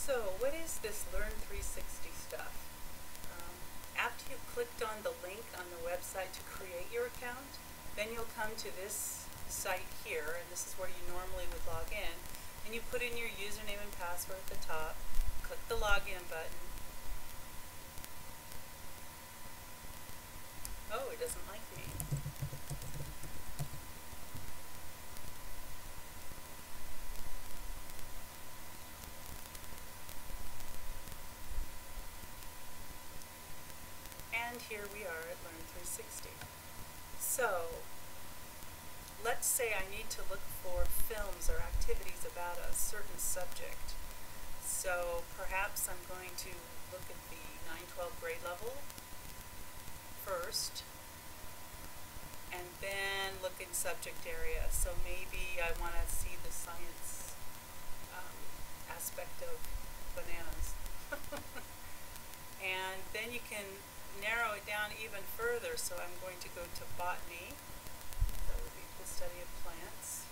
So, what is this Learn360 stuff? After you've clicked on the link on the website to create your account, then you'll come to this site here, and this is where you normally would log in, and you put in your username and password at the top, click the login button. Oh, it doesn't like me. And here we are at Learn360. So, let's say I need to look for films or activities about a certain subject. So perhaps I'm going to look at the 9-12 grade level first, and then look in subject area. So maybe I want to see the science aspect of bananas. And then you can narrow it down even further, so I'm going to go to botany. That would be the study of plants.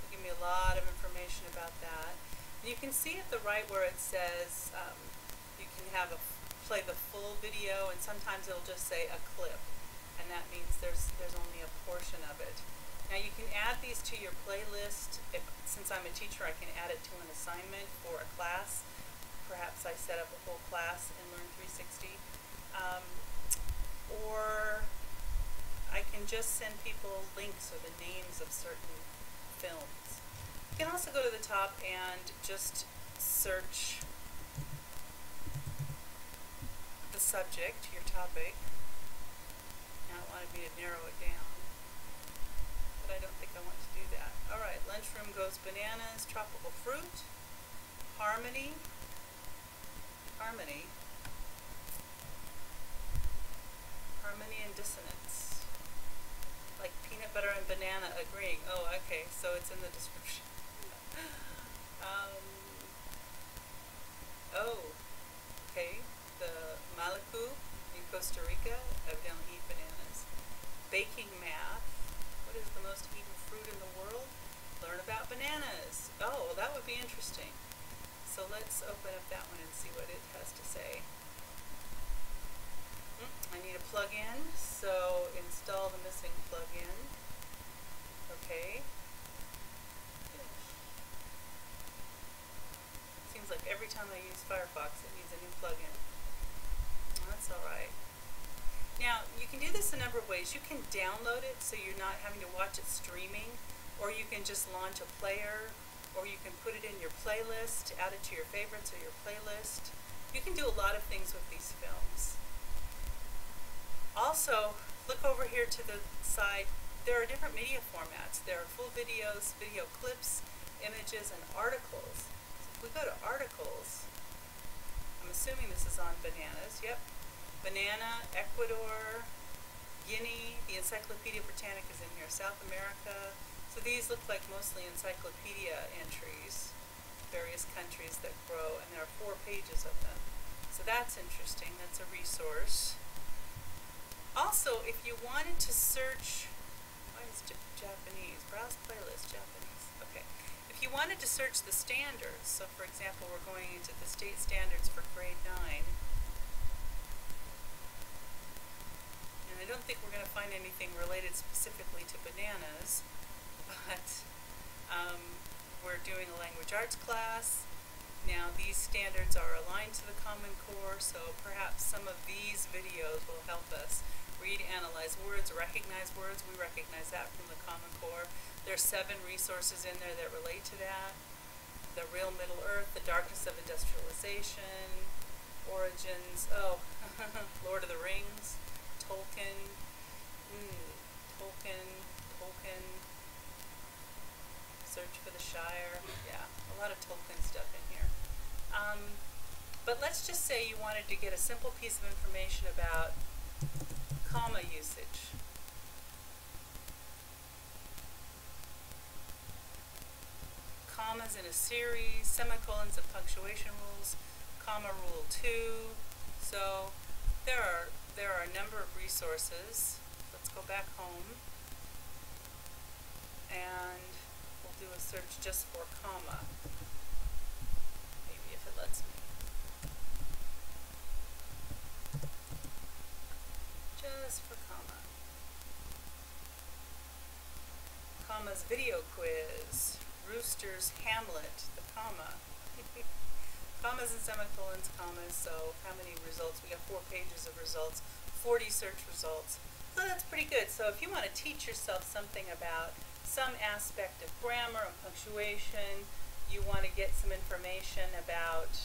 It'll give me a lot of information about that. And you can see at the right where it says you can have play the full video, and sometimes it'll just say a clip, and that means there's only a portion of it. Now you can add these to your playlist. Since I'm a teacher, I can add it to an assignment for a class. Perhaps I set up a whole class in Learn360. Or I can just send people links or the names of certain films. You can also go to the top and just search the subject, your topic. Now it wanted me to narrow it down, but I don't think I want to do that. Alright, lunchroom goes bananas, tropical fruit, harmony, and dissonance. Like peanut butter and banana agreeing. Oh, okay, so it's in the description. Oh, okay. The Maluku in Costa Rica evidently eat bananas. Baking math. What is the most eaten fruit in the world? Learn about bananas. Oh, well, that would be interesting. So let's open up that one and see what it has to say. I need a plug-in, so install the missing plug-in. Okay. Seems like every time I use Firefox it needs a new plug-in. That's alright. Now, you can do this a number of ways. You can download it so you're not having to watch it streaming, or you can just launch a player, or you can put it in your playlist, add it to your favorites or your playlist. You can do a lot of things with these films. Also, look over here to the side. There are different media formats. There are full videos, video clips, images, and articles. So if we go to articles, I'm assuming this is on bananas. Yep. Banana, Ecuador, Guinea, the Encyclopedia Britannica is in here, South America. So these look like mostly encyclopedia entries, various countries that grow, and there are 4 pages of them. So that's interesting. That's a resource. Also, if you wanted to search, why is Japanese? Browse playlist, Japanese. Okay. If you wanted to search the standards, so for example, we're going into the state standards for grade 9, and I don't think we're going to find anything related specifically to bananas, but we're doing a language arts class. Now these standards are aligned to the Common Core, so perhaps some of these videos will help us read, analyze words, recognize words. We recognize that from the Common Core. There's 7 resources in there that relate to that. The Real Middle Earth, The Darkness of Industrialization, Origins, oh, Lord of the Rings, Tolkien, Tolkien, Search for the Shire. Yeah, a lot of Tolkien stuff in here. But let's just say you wanted to get a simple piece of information about comma usage. Commas in a series, semicolons and punctuation rules, comma rule 2. So there are a number of resources. Let's go back home and we'll do a search just for comma. Maybe if it lets me. Just for comma. Comma's video quiz. Rooster's Hamlet, the comma. Commas and semicolons, commas, so how many results? We got 4 pages of results, 40 search results. So that's pretty good. So if you want to teach yourself something about some aspect of grammar and punctuation, you want to get some information about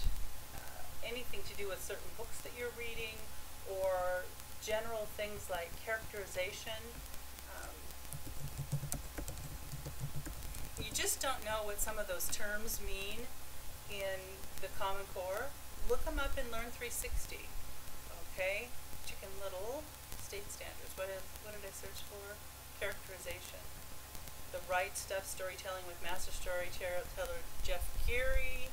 anything to do with certain books that you're reading, or general things like characterization. You just don't know what some of those terms mean in the Common Core. Look them up in Learn360. Okay? Chicken Little, state standards. What did I search for? Characterization. The Right Stuff, storytelling with master storyteller Jeff Geary.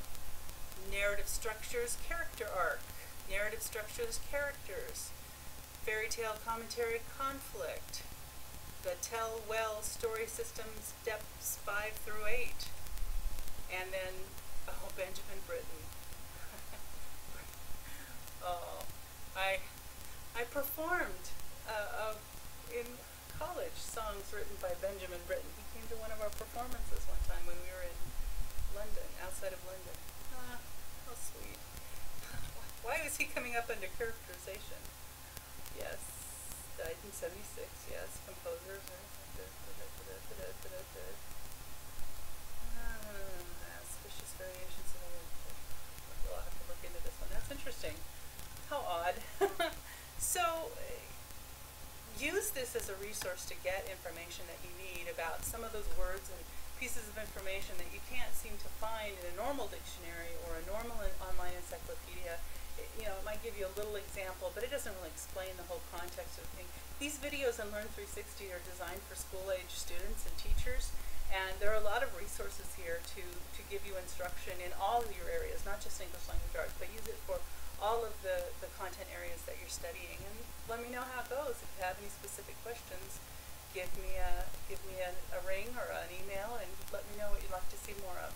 Narrative structures, character arc. Narrative structures, characters. Fairy tale commentary, conflict. The Tell Well story systems, steps 5 through 8. And then, oh, Benjamin Britten. Oh, I performed in college songs written by Benjamin Britten. He came to one of our performances one time when we were in London, outside of London. Ah, how sweet. Why was he coming up under characterization? Yes, died in 76, yes, composer. Auspicious variations of we'll have to look into this one. That's interesting. How odd. So, use this as a resource to get information that you need about some of those words and pieces of information that you can't seem to find in a normal dictionary or a normal online encyclopedia. It might give you a little example, but it doesn't really explain the whole context of the thing. These videos in Learn360 are designed for school-age students and teachers, and there are a lot of resources here to give you instruction in all of your areas, not just English language arts, but use it for all of the content areas that you're studying. And let me know how it goes. If you have any specific questions, give me a ring or an email and let me know what you'd like to see more of.